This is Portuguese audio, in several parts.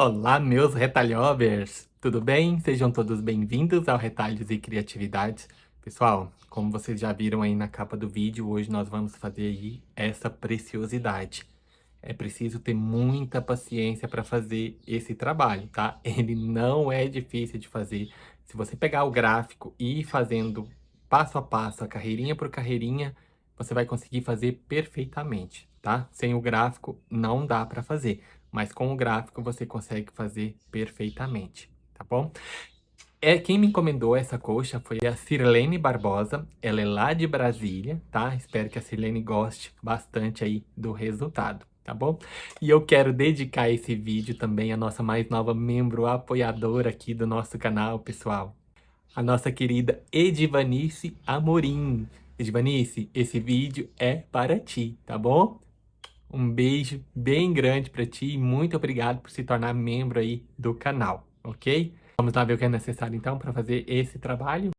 Olá, meus retalhovers! Tudo bem? Sejam todos bem-vindos ao Retalhos e Criatividades. Pessoal, como vocês já viram aí na capa do vídeo, hoje nós vamos fazer aí essa preciosidade. É preciso ter muita paciência para fazer esse trabalho, tá? Ele não é difícil de fazer. Se você pegar o gráfico e ir fazendo passo a passo, a carreirinha por carreirinha, você vai conseguir fazer perfeitamente, tá? Sem o gráfico não dá para fazer, mas com o gráfico você consegue fazer perfeitamente, tá bom? Quem me encomendou essa coxa foi a Sirlene Barbosa, ela é lá de Brasília, tá? Espero que a Sirlene goste bastante aí do resultado, tá bom? E eu quero dedicar esse vídeo também à nossa mais nova membro apoiadora aqui do nosso canal, pessoal. A nossa querida Edivanice Amorim. Edivanice, esse vídeo é para ti, tá bom? Um beijo bem grande para ti e muito obrigado por se tornar membro aí do canal, ok? Vamos lá ver o que é necessário então para fazer esse trabalho?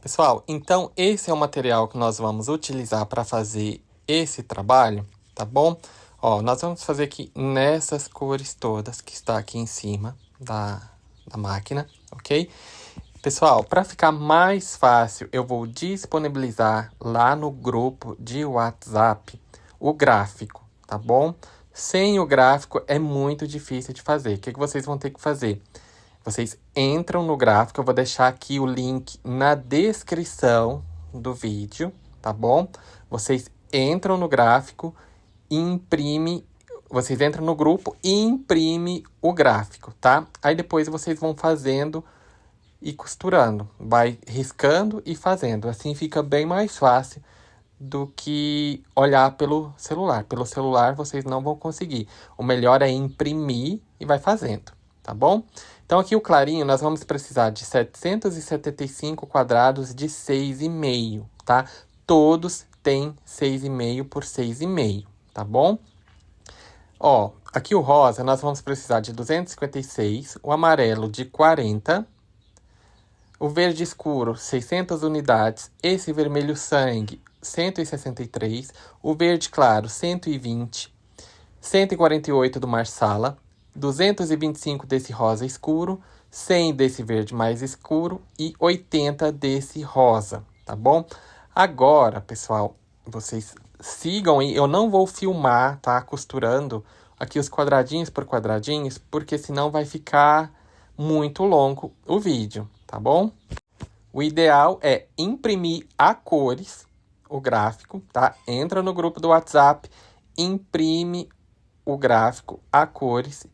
Pessoal, então esse é o material que nós vamos utilizar para fazer esse trabalho, tá bom? Ó, nós vamos fazer aqui nessas cores todas que está aqui em cima da máquina, ok? Pessoal, para ficar mais fácil, eu vou disponibilizar lá no grupo de WhatsApp o gráfico, tá bom? Sem o gráfico é muito difícil de fazer. O que vocês vão ter que fazer? Vocês entram no gráfico, eu vou deixar aqui o link na descrição do vídeo, tá bom? Vocês entram no gráfico, vocês entram no grupo e imprime o gráfico, tá? Aí depois vocês vão fazendo e costurando, vai riscando e fazendo. Assim fica bem mais fácil do que olhar pelo celular. Pelo celular vocês não vão conseguir. O melhor é imprimir e vai fazendo, tá bom? Então aqui o clarinho nós vamos precisar de 775 quadrados de 6,5, tá? Todos têm 6,5 por 6,5, tá bom? Ó, aqui o rosa nós vamos precisar de 256, o amarelo de 40, o verde escuro, 600 unidades. Esse vermelho sangue, 163. O verde claro, 120. 148 do Marsala. 225 desse rosa escuro. 100 desse verde mais escuro. E 80 desse rosa, tá bom? Agora, pessoal, vocês sigam aí. Eu não vou filmar, tá? Costurando aqui os quadradinhos por quadradinhos, porque senão vai ficar muito longo o vídeo, tá bom? O ideal é imprimir a cores o gráfico, tá? Entra no grupo do WhatsApp, imprime o gráfico a cores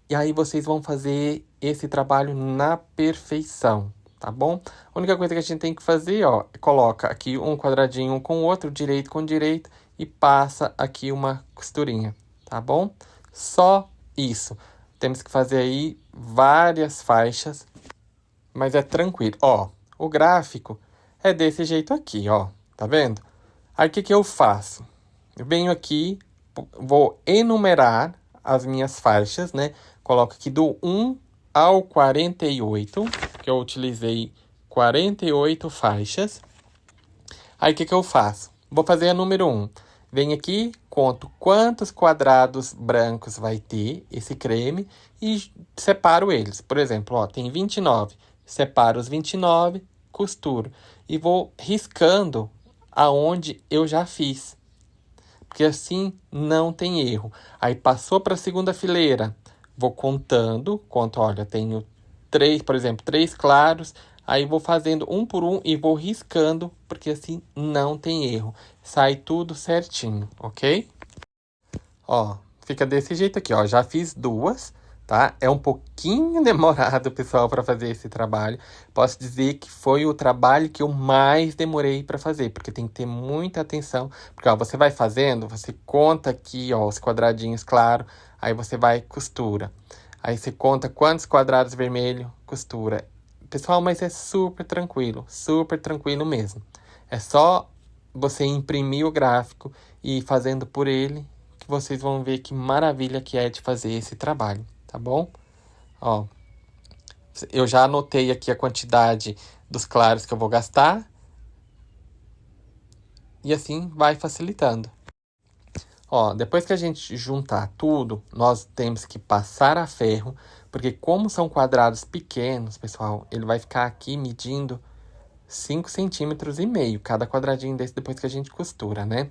e aí vocês vão fazer esse trabalho na perfeição, tá bom? A única coisa que a gente tem que fazer, ó, coloca aqui um quadradinho com o outro, direito com direito e passa aqui uma costurinha, tá bom? Só isso. Temos que fazer aí várias faixas, mas é tranquilo. Ó, o gráfico é desse jeito aqui, ó. Tá vendo? Aí o que eu faço? Eu venho aqui, vou enumerar as minhas faixas, né? Coloco aqui do 1 ao 48, que eu utilizei 48 faixas. Aí o que eu faço? Vou fazer a número 1. Venho aqui, conto quantos quadrados brancos vai ter esse creme e separo eles. Por exemplo, ó, tem 29. Separo os 29, costuro. E vou riscando aonde eu já fiz. Porque assim não tem erro. Aí passou para a segunda fileira. Vou contando. Conto, olha, tenho 3, por exemplo, 3 claros. Aí vou fazendo um por um e vou riscando, porque assim não tem erro. Sai tudo certinho, ok? Ó, fica desse jeito aqui, ó. Já fiz 2, tá? É um pouquinho demorado, pessoal, para fazer esse trabalho. Posso dizer que foi o trabalho que eu mais demorei para fazer, porque tem que ter muita atenção. Porque, ó, você vai fazendo, você conta aqui, ó, os quadradinhos, claro. Aí você vai costura. Aí você conta quantos quadrados vermelho, costura. Pessoal, mas é super tranquilo mesmo. É só você imprimir o gráfico e ir fazendo por ele, que vocês vão ver que maravilha que é de fazer esse trabalho, tá bom? Ó, eu já anotei aqui a quantidade dos claros que eu vou gastar. E assim vai facilitando. Ó, depois que a gente juntar tudo, nós temos que passar a ferro, porque como são quadrados pequenos, pessoal, ele vai ficar aqui medindo 5,5 centímetros cada quadradinho desse depois que a gente costura, né?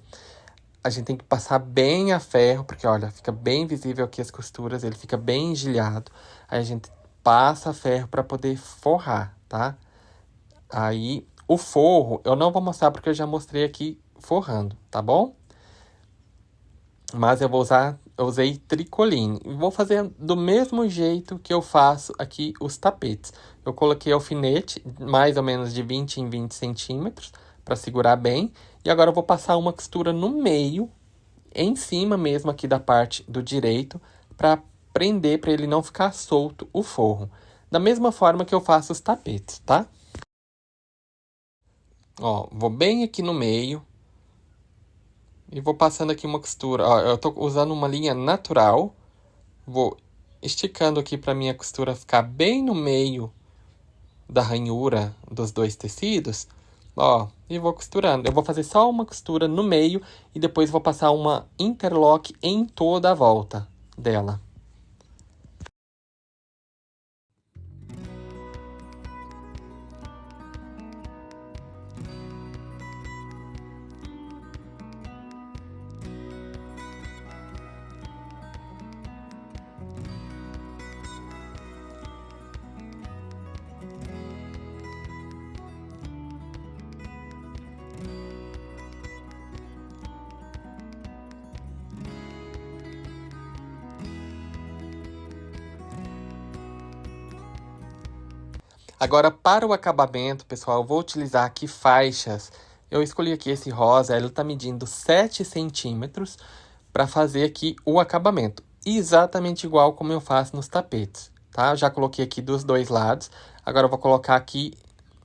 A gente tem que passar bem a ferro, porque olha, fica bem visível aqui as costuras, ele fica bem engelhado. Aí a gente passa a ferro para poder forrar, tá? Aí o forro eu não vou mostrar porque eu já mostrei aqui forrando, tá bom? Mas eu usei tricoline. E vou fazer do mesmo jeito que eu faço aqui os tapetes. Eu coloquei alfinete, mais ou menos de 20 em 20 centímetros, para segurar bem. E agora eu vou passar uma costura no meio, em cima mesmo aqui da parte do direito, para prender, para ele não ficar solto o forro. Da mesma forma que eu faço os tapetes, tá? Ó, vou bem aqui no meio. E vou passando aqui uma costura. Ó, eu tô usando uma linha natural. Vou esticando aqui para minha costura ficar bem no meio da ranhura dos dois tecidos. Ó, e vou costurando. Eu vou fazer só uma costura no meio e depois vou passar uma interlock em toda a volta dela. Agora, para o acabamento, pessoal, eu vou utilizar aqui faixas. Eu escolhi aqui esse rosa, ele tá medindo 7 centímetros para fazer aqui o acabamento. Exatamente igual como eu faço nos tapetes, tá? Já coloquei aqui dos dois lados. Agora eu vou colocar aqui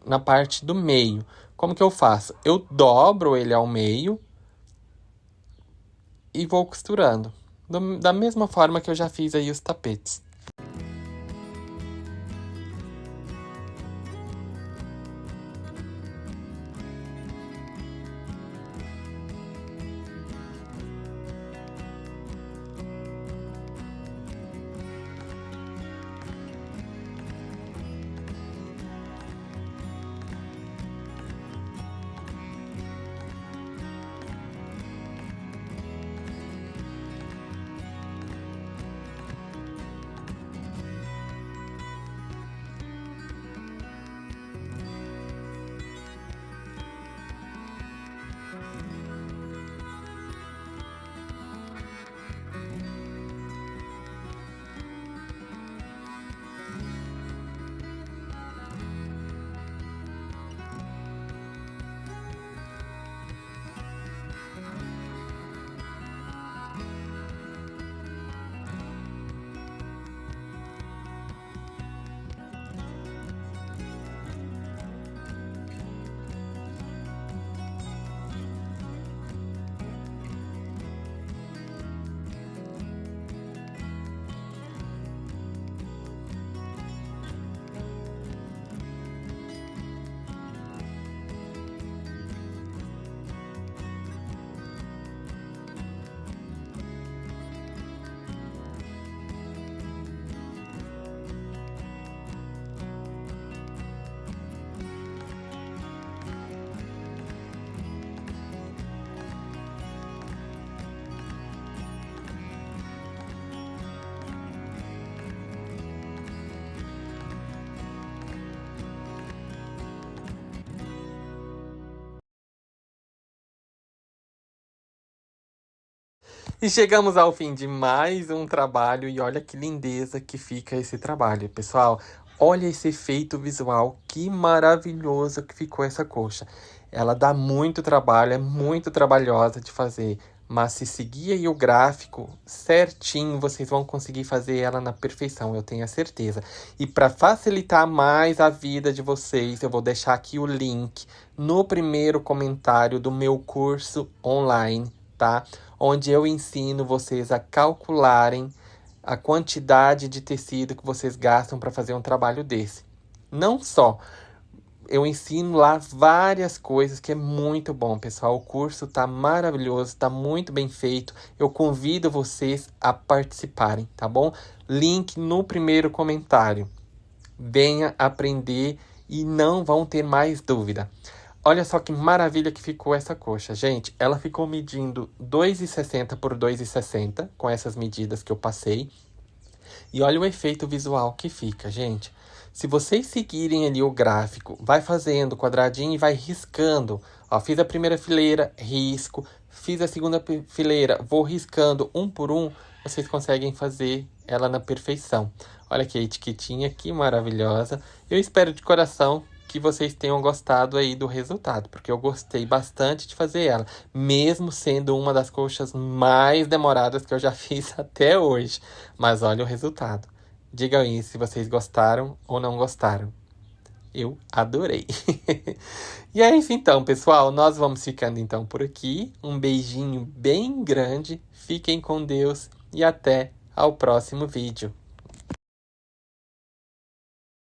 na parte do meio. Como que eu faço? Eu dobro ele ao meio e vou costurando. Da mesma forma que eu já fiz aí os tapetes. E chegamos ao fim de mais um trabalho e olha que lindeza que fica esse trabalho, pessoal. Olha esse efeito visual, que maravilhoso que ficou essa coxa. Ela dá muito trabalho, é muito trabalhosa de fazer, mas se seguir aí o gráfico certinho, vocês vão conseguir fazer ela na perfeição, eu tenho a certeza. E para facilitar mais a vida de vocês, eu vou deixar aqui o link no primeiro comentário do meu curso online, tá? Onde eu ensino vocês a calcularem a quantidade de tecido que vocês gastam para fazer um trabalho desse. Não só Eu ensino lá várias coisas que é muito bom, pessoal. O curso tá maravilhoso, tá muito bem feito. Eu convido vocês a participarem, tá bom? Link no primeiro comentário. Venha aprender e não vão ter mais dúvida. Olha só que maravilha que ficou essa coxa, gente. Ela ficou medindo 2,60 por 2,60 com essas medidas que eu passei. E olha o efeito visual que fica, gente. Se vocês seguirem ali o gráfico, vai fazendo quadradinho e vai riscando. Ó, fiz a primeira fileira, risco. Fiz a segunda fileira, vou riscando um por um. Vocês conseguem fazer ela na perfeição. Olha que etiquetinha, que maravilhosa. Eu espero de coração que vocês tenham gostado aí do resultado, porque eu gostei bastante de fazer ela, mesmo sendo uma das coxas mais demoradas que eu já fiz até hoje. Mas olha o resultado. Digam aí se vocês gostaram ou não gostaram. Eu adorei. E é isso então, pessoal. Nós vamos ficando então por aqui. Um beijinho bem grande. Fiquem com Deus e até ao próximo vídeo.